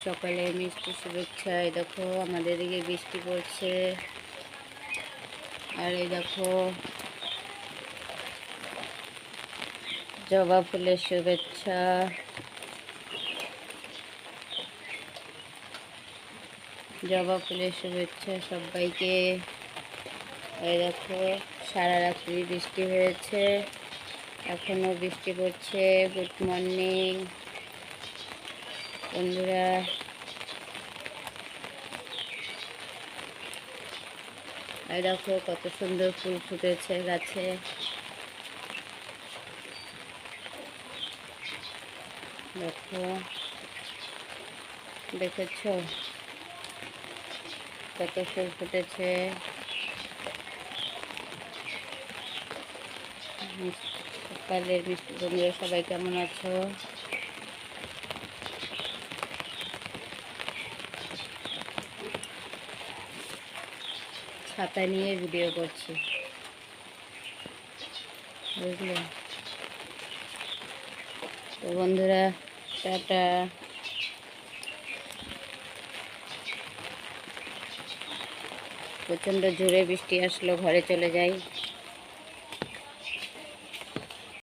সকালে মিষ্টি শুভেচ্ছা। এই দেখো আমাদের দিকে বৃষ্টি পড়ছে, আর এই দেখো জবা ফুলের শুভেচ্ছা। জবা ফুলের শুভেচ্ছা সবাইকে। এই দেখো সারা রাত্রি বৃষ্টি হয়েছে, এখনো বৃষ্টি পড়ছে। গুড মর্নিং বন্ধুরা। এই দেখো কত সুন্দর ফুল ফুটেছে গাছে। দেখো, দেখেছো কত ফুল ফুটেছে। সকালের মিষ্টি বন্ধুরা সবাই কেমন আছো? ছাতা নিয়ে ভিডিও করছি, বুঝলে তো বন্ধুরা। টাটা। প্রচণ্ড জোরে বৃষ্টি আসলো, ঘরে চলে যাই।